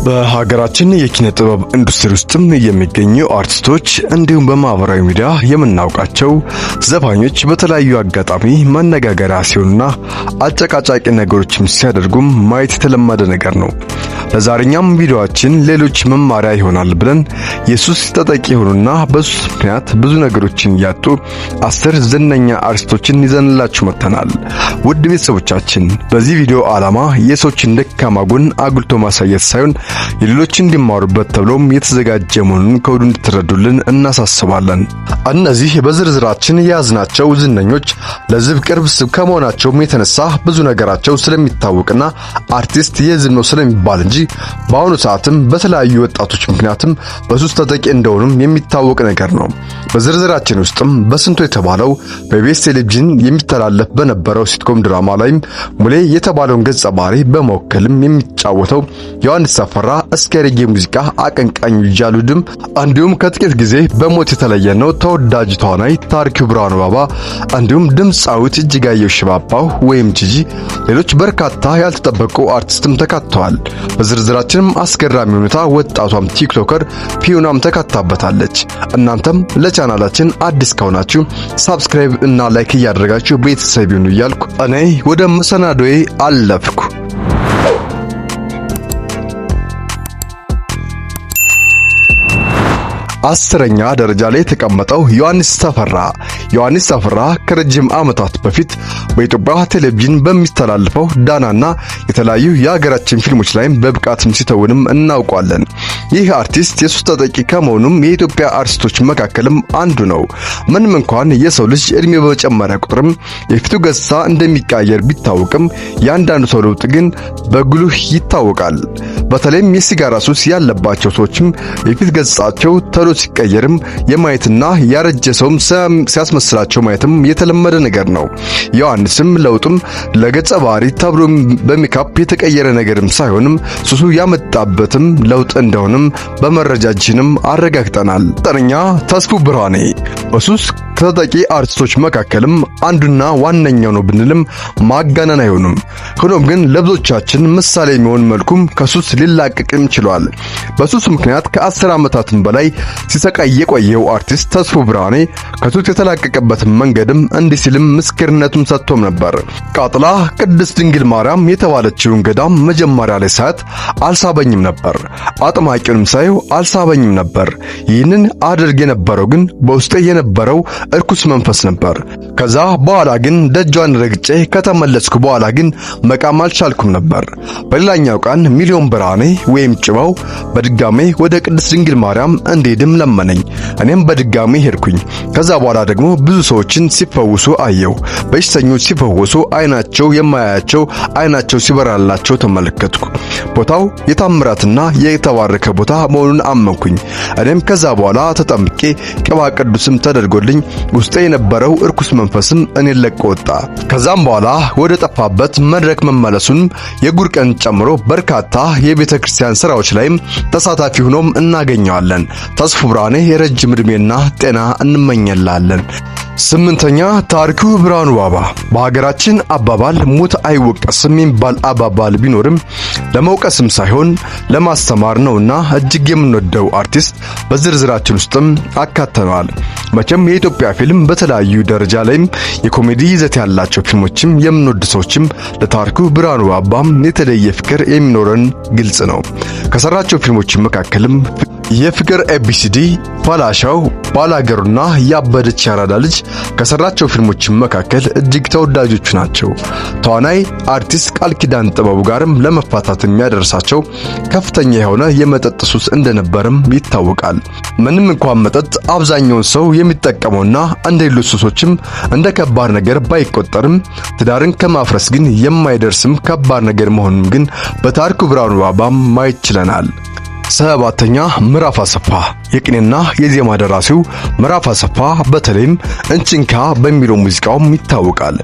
በሀገራችን የኪነ ጥበብ ኢንዱስትሪ ውስጥም የሚገኙ አርቲስቶች እንዲሁም በማህበራዊ ሚዲያ የምናውቃቸው ዘፋኞች በተለያዩ አጋጣሚ መነጋገሪያ ሲሆኑና አጨቃጫቂ ነገሮችም ሲያደርጉም ማየት የተለመደ ነገር ነው። ለዛሬኛም ቪዲዮአችን ሌሎች መማሪያ ይሆናል ብለን የሱስ ተጠቂ የሆኑና በሱስ ምክንያት ብዙ ነገሮችን ያጡ 10 ዝነኛ አርቲስቶችን ይዘንላችሁ መጥተናል። ውድ ቤተሰቦቻችን በዚህ ቪዲዮ ዓላማ የሰዎችን ደካማ ጎን አጉልቶ ማሳየት ሳይሆን የሌሎች እንዲማሩበት ተብሎም የተዘጋጀ መሆኑን ከወዲሁ እንድትረዱልን እናሳስባለን። እነዚህ በዝርዝራችን የያዝናቸው ዝነኞች ለህዝብ ቅርብ ከመሆናቸውም የተነሳ ብዙ ነገራቸው ስለሚታወቅና አርቲስት የህዝብ ነው ስለሚባል እንጂ በአሁኑ ሰዓትም በተለያዩ ወጣቶች ምክንያትም በሱስ ተጠቂ እንደሆኑም የሚታወቅ ነገር ነው። በዝርዝራችን ውስጥም በስንቱ የተባለው በኢቢኤስ ቴሌቪዥን የሚተላለፍ በነበረው ሲትኮም ድራማ ላይም ሙሌ የተባለውን ገጸ ባህሪ በመወከልም የሚጫወተው ዮሐንስ ተፈራ እስከ ሬጌ ሙዚቃ አቀንቃኙ ይጃሉድም እንዲሁም ከጥቂት ጊዜ በሞት የተለየነው ተወዳጅ ተዋናይ ታሪኩ ብርሃኑ ባባ እንዲሁም ድምጻዊት እጅጋየሁ ሽባባው ወይም ጂጂ ሌሎች በርካታ ያልተጠበቁ አርቲስትም ተካተዋል። በዝርዝራችንም አስገራሚ ሁኔታ ወጣቷም ቲክቶከር ፒዮናም ተካታበታለች። እናንተም ለቻናላችን አዲስ ከሆናችሁ ሰብስክራይብ እና ላይክ እያደረጋችሁ ቤተሰብ ይሁኑ እያልኩ እኔ ወደ መሰናዶዬ አለፍኩ። አስረኛ ደረጃ ላይ የተቀመጠው ዮሐንስ ተፈራ ከረጅም ዓመታት በፊት በኢትዮጵያ ቴሌቪዥን በሚስተላልፈው ዳናና የተለያዩ የሀገራችን ፊልሞች ላይም በብቃትም ሲተውንም እናውቃለን። ይህ አርቲስት የሱስ ተጠቂ ከመሆኑም የኢትዮጵያ አርቲስቶች መካከልም አንዱ ነው። ምንም እንኳን የሰው ልጅ እድሜ በጨመረ ቁጥርም የፊቱ ገጽታ እንደሚቀየር ቢታወቅም ያንዳንዱ ሰው ለውጥ ግን በጉልህ ይታወቃል። በተለይም የሲጋራ ሱስ ያለባቸው ሰዎችም የፊት ገጽታቸው ተሎ ሲቀየርም የማየትና ያረጀ ሰውም ሲያስመስላቸው ማየትም የተለመደ ነገር ነው። ዮሐንስም ለውጥም ለገጸ ባህሪ ተብሎ በሜካፕ የተቀየረ ነገርም ሳይሆንም ሱሱ ያመጣበትም ለውጥ እንደሆነም በመረጃችንም አረጋግጠናል። ጠረኛ ተስፉ ብርሃኔ በሱስ ተጠቂ አርቲስቶች መካከልም አንዱና ዋነኛው ነው ብንልም ማጋነን አይሆንም። ሆኖም ግን ለብዙዎቻችን ምሳሌ የሚሆን መልኩም ከሱስ ሊላቀቅም ችሏል። በሱስ ምክንያት ከ10 ዓመታትም በላይ ሲሰቃይ የቆየው አርቲስት ተስፉ ብርሃኔ ከሱስ የተላቀቀበት መንገድም እንዲህ ሲልም ምስክርነቱን ሰጥቶም ነበር። ቃጥላ ቅድስት ድንግል ማርያም የተባለችውን ገዳም መጀመሪያ ላይ ሳያት አልሳበኝም ነበር። አጥማቂውንም ሳየው አልሳበኝም ነበር። ይህንን አድርግ የነበረው ግን በውስጤ የነበረው እርኩስ መንፈስ ነበር። ከዛ በኋላ ግን ደጇን ረግጬ ከተመለስኩ በኋላ ግን መቃም አልቻልኩም ነበር። በሌላኛው ቀን ሚሊዮን ብርሃኔ ወይም ጭባው በድጋሜ ወደ ቅድስት ድንግል ማርያም እንድሄድም ለመነኝ። እኔም በድጋሜ ሄድኩኝ። ከዛ በኋላ ደግሞ ብዙ ሰዎችን ሲፈውሱ አየው። በሽተኞች ሲፈውሱ አይናቸው የማያያቸው አይናቸው ሲበራላቸው ተመለከትኩ። ቦታው የታምራትና የተባረከ ቦታ መሆኑን አመንኩኝ። እኔም ከዛ በኋላ ተጠምቄ ቅባ ቅዱስም ተደርጎልኝ ውስጤ የነበረው እርኩስ መንፈስም እኔን ለቆ ወጣ። ከዛም በኋላ ወደ ጠፋበት መድረክ መመለሱን የጉር ቀን ጨምሮ በርካታ የቤተ ክርስቲያን ስራዎች ላይም ተሳታፊ ሆኖም እናገኘዋለን። ተስፉ ብርሃኔ የረጅም ዕድሜና ጤና እንመኘላለን። 8ኛ ታሪኩ ብርሃኑ ባባ በሀገራችን አባባል ሙት አይወቀስም የሚባል አባባል ቢኖርም ለመውቀስም ሳይሆን ለማስተማር ነውና እጅግ የምንወደው አርቲስት በዝርዝራችን ውስጥም አካተናል። መቼም የኢትዮጵያ ፊልም በተለያዩ ደረጃ ላይም የኮሜዲ ይዘት ያላቸው ፊልሞችም የምንወድ ሰዎችም ለታሪኩ ብርሃኑ ባባም የተለየ ፍቅር የሚኖረን ግልጽ ነው። ከሰራቸው ፊልሞች መካከልም የፍቅር ኤቢሲዲ፣ ፋላሻው፣ ባላገሩና ያበደች ያራዳ ልጅ ከሰራቸው ፊልሞች መካከል እጅግ ተወዳጆቹ ናቸው። ተዋናይ አርቲስት ቃል ኪዳን ጥበቡ ጋርም ለመፋታት የሚያደርሳቸው ከፍተኛ የሆነ የመጠጥ ሱስ እንደነበርም ይታወቃል። ምንም እንኳን መጠጥ አብዛኛውን ሰው የሚጠቀመውና እንደሌሎች ሱሶችም እንደ ከባድ ነገር ባይቆጠርም ትዳርን ከማፍረስ ግን የማይደርስም ከባድ ነገር መሆኑን ግን በታሪኩ ብርሃኑ ባባም ማየት ችለናል። 7ኛ ምዕራፍ አሰፋ የቅኔና የዜማ ደራሲው ምዕራፍ አሰፋ በተለይም እንችንካ በሚለው ሙዚቃውም ይታወቃል።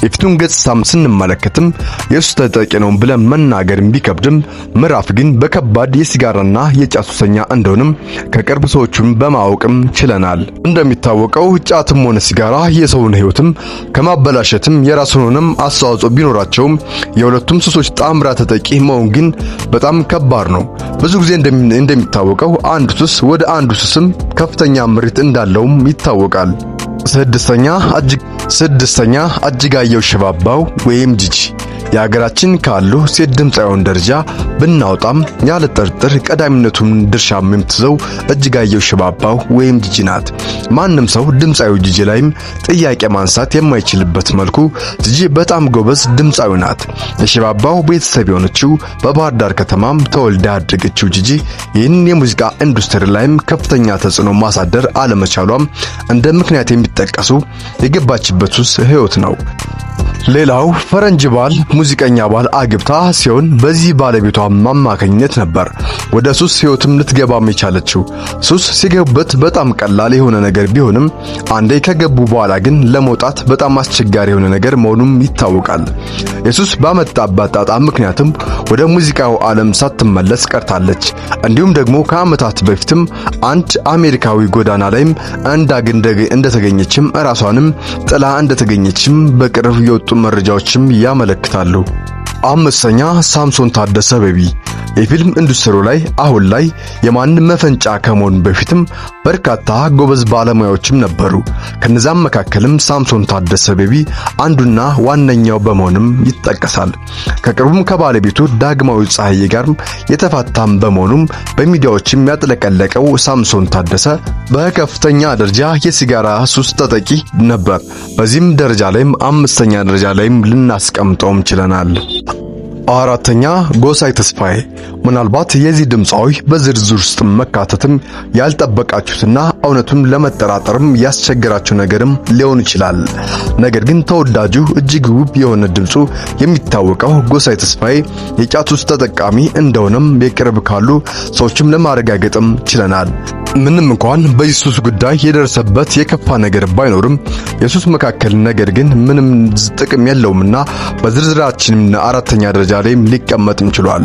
የፊቱን ገጽታም ስንመለከትም የሱስ ተጠቂ ነው ብለን መናገር ቢከብድም ምዕራፍ ግን በከባድ የሲጋራና የጫት ሱሰኛ እንደሆነም ከቅርብ ሰዎቹም በማወቅም ችለናል። እንደሚታወቀው ጫትም ሆነ ሲጋራ የሰውን ሕይወትም ከማበላሸትም የራሱንም አስተዋጽኦ ቢኖራቸውም የሁለቱም ሱሶች ጣምራ ተጠቂ መሆን ግን በጣም ከባድ ነው። ብዙ ጊዜ እንደሚታወቀው አንዱ ሱስ ወደ አንዱ ሱስም ከፍተኛ ምሪት እንዳለውም ይታወቃል። ስድስተኛ እጅጋየሁ ሽባባው ወይም ጂጂ የሀገራችን ካሉ ሴት ድምፃውያን ደረጃ ብናወጣም ያለ ጥርጥር ቀዳሚነቱን ድርሻ የምትይዘው እጅጋየሁ ሽባባው ወይም ጂጂ ናት። ማንም ሰው ድምፃዊ ጂጂ ላይም ጥያቄ ማንሳት የማይችልበት መልኩ ጂጂ በጣም ጎበዝ ድምፃዊ ናት። የሽባባው ቤተሰብ የሆነችው በባህር ዳር ከተማም ተወልዳ ያደገችው ጂጂ ይህን የሙዚቃ ኢንዱስትሪ ላይም ከፍተኛ ተጽዕኖ ማሳደር አለመቻሏም እንደ ምክንያት የሚጠቀሱ የገባችበት ሱስ ሕይወት ነው። ሌላው ፈረንጅ ባል ሙዚቀኛ ባል አግብታ ሲሆን በዚህ ባለቤቷ አማካኝነት ነበር ወደ ሱስ ሕይወትም ልትገባም የቻለችው። ሱስ ሲገቡበት በጣም ቀላል የሆነ ነገር ቢሆንም አንዴ ከገቡ በኋላ ግን ለመውጣት በጣም አስቸጋሪ የሆነ ነገር መሆኑም ይታወቃል። የሱስ ባመጣባት ጣጣ ምክንያትም ወደ ሙዚቃው ዓለም ሳትመለስ ቀርታለች። እንዲሁም ደግሞ ከዓመታት በፊትም አንድ አሜሪካዊ ጎዳና ላይም እንደተገኘችም ራሷንም ጥላ እንደተገኘችም በቅርብ የወጡ መረጃዎችም ያመለክታሉ። አምስተኛ ሳምሶን ታደሰ ቤቢ የፊልም ኢንዱስትሪው ላይ አሁን ላይ የማንም መፈንጫ ከመሆኑ በፊትም በርካታ ጎበዝ ባለሙያዎችም ነበሩ። ከነዛም መካከልም ሳምሶን ታደሰ ቤቢ አንዱና ዋነኛው በመሆንም ይጠቀሳል። ከቅርቡም ከባለቤቱ ዳግማዊ ፀሐዬ ጋርም የተፋታም በመሆኑም በሚዲያዎችም ያጥለቀለቀው ሳምሶን ታደሰ በከፍተኛ ደረጃ የሲጋራ ሱስ ተጠቂ ነበር። በዚህም ደረጃ ላይም አምስተኛ ደረጃ ላይም ልናስቀምጠውም ችለናል። አራተኛ ጎሳይ ተስፋዬ ምናልባት የዚህ ድምፃዊ በዝርዝር ውስጥ መካተትም ያልጠበቃችሁትና እውነቱን ለመጠራጠርም ያስቸገራችሁ ነገርም ሊሆን ይችላል። ነገር ግን ተወዳጁ እጅግ ውብ የሆነ ድምፁ የሚታወቀው ጎሳይ ተስፋዬ የጫት ሱስ ተጠቃሚ እንደሆነም የቅርብ ካሉ ሰዎችም ለማረጋገጥም ችለናል። ምንም እንኳን በሱስ ጉዳይ የደረሰበት የከፋ ነገር ባይኖርም የሱስ መካከል ነገር ግን ምንም ጥቅም የለውምና በዝርዝራችን አራተኛ ደረጃ ላይ ሊቀመጥም ችሏል።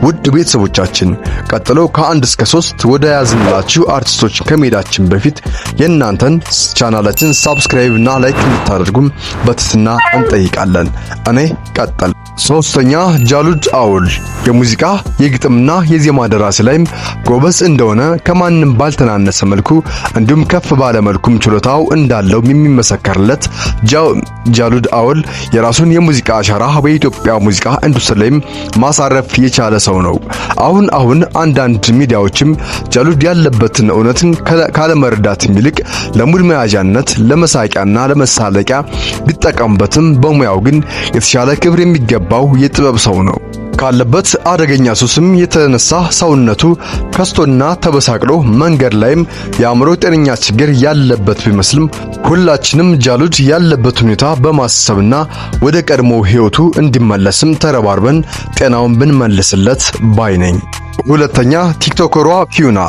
ውድ ቤተሰቦቻችን ቀጥሎ ከ1 እስከ 3 ወደ ያዝንላችሁ አርቲስቶች ከመሄዳችን በፊት የእናንተን ቻናላችን ሰብስክራይብ እና ላይክ እንድታደርጉም በትህትና እንጠይቃለን። እኔ ቀጥል። ሶስተኛ ጃሉድ አውል የሙዚቃ የግጥምና የዜማ ደራሲ ላይም ጎበዝ እንደሆነ ከማንም ባልተናነሰ መልኩ እንዲሁም ከፍ ባለ መልኩም ችሎታው እንዳለው የሚመሰከርለት ጃሉድ አውል የራሱን የሙዚቃ አሻራ በኢትዮጵያ ሙዚቃ ኢንዱስትሪ ላይም ማሳረፍ የቻለ ሰው ነው። አሁን አንዳንድ ሚዲያዎችም ጃሉድ ያለበትን እውነትን ካለመረዳት ይልቅ ለሙድ መያዣነት ለመሳቂያና ለመሳለቂያ ቢጠቀሙበትም በሙያው ግን የተሻለ ክብር የሚገባው የጥበብ ሰው ነው። ካለበት አደገኛ ሱስም የተነሳ ሰውነቱ ከስቶና ተበሳቅሎ መንገድ ላይም የአእምሮ ጤነኛ ችግር ያለበት ቢመስልም ሁላችንም ጃሉድ ያለበት ሁኔታ በማሰብና ወደ ቀድሞ ሕይወቱ እንዲመለስም ተረባርበን ጤናውን ብንመልስለት ባይ ነኝ። ሁለተኛ ቲክቶከሯ ፊዩና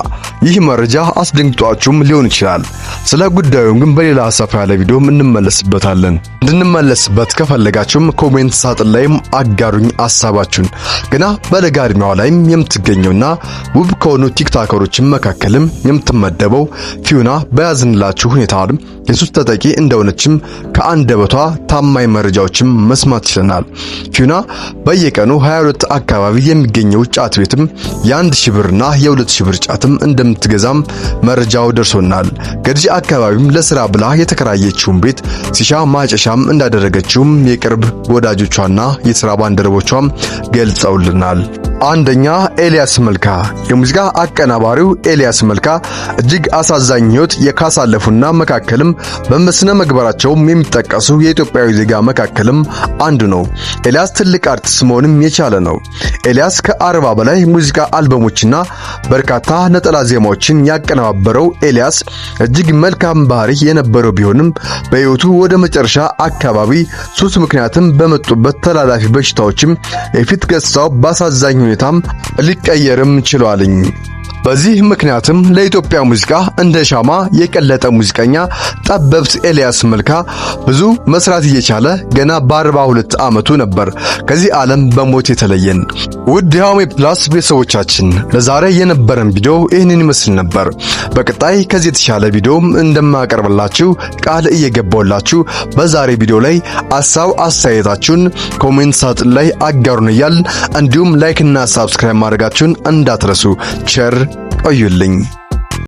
ይህ መረጃ አስደንግጧችሁም ሊሆን ይችላል። ስለ ጉዳዩ ግን በሌላ ሰፋ ያለ ቪዲዮ እንመለስበታለን። እንድንመለስበት ከፈለጋችሁም ኮሜንት ሳጥን ላይም አጋሩኝ ሐሳባችሁን። ገና በለጋ ዕድሜዋ ላይም የምትገኘውና ውብ ከሆኑ ቲክቶከሮችም መካከልም የምትመደበው ፊዩና በያዝንላችሁ ሁኔታ የሱስ ተጠቂ እንደሆነችም ከአንደበቷ ታማኝ መረጃዎችም መስማት ይችላል። ፊዩና በየቀኑ 22 አካባቢ የሚገኘው ጫት ቤትም የ1000 ብርና የ2000 ብር ጫትም እንደምትገዛም መረጃው ደርሶናል። ገርጂ አካባቢም ለስራ ብላ የተከራየችውን ቤት ሲሻ ማጨሻም እንዳደረገችውም የቅርብ ወዳጆቿና የሥራ ባልደረቦቿም ገልጸውልናል። አንደኛ ኤልያስ መልካ የሙዚቃ አቀናባሪው ኤልያስ መልካ እጅግ አሳዛኝ ሕይወት የካሳለፉና መካከልም በመስነ ምግባራቸውም የሚጠቀሱ የኢትዮጵያዊ ዜጋ መካከልም አንዱ ነው። ኤልያስ ትልቅ አርቲስት መሆንም የቻለ ነው። ኤልያስ ከ40 በላይ ሙዚቃ አልበሞችና በርካታ ነጠላ ዜማዎችን ያቀነባበረው ኤልያስ እጅግ መልካም ባህሪ የነበረው ቢሆንም በሕይወቱ ወደ መጨረሻ አካባቢ ሱስ ምክንያትም በመጡበት ተላላፊ በሽታዎችም የፊት ገጽታው ባሳዛኝ ሁኔታም ሊቀየርም ችሏልኝ። በዚህ ምክንያትም ለኢትዮጵያ ሙዚቃ እንደ ሻማ የቀለጠ ሙዚቀኛ ጠበብት ኤልያስ መልካ ብዙ መስራት እየቻለ ገና በ42 ዓመቱ ነበር ከዚህ ዓለም በሞት የተለየን። ውድ የሃሜ ፕላስ ቤተሰቦቻችን ለዛሬ የነበረን ቪዲዮ ይህንን ይመስል ነበር። በቀጣይ ከዚህ የተሻለ ቪዲዮም እንደማቀርብላችሁ ቃል እየገባሁላችሁ በዛሬ ቪዲዮ ላይ ሐሳብ አስተያየታችሁን ኮሜንት ሳጥን ላይ አጋሩን እያልን እንዲሁም ላይክ እና ሰብስክራይብ ማድረጋችሁን እንዳትረሱ። ቸር ቆዩልኝ።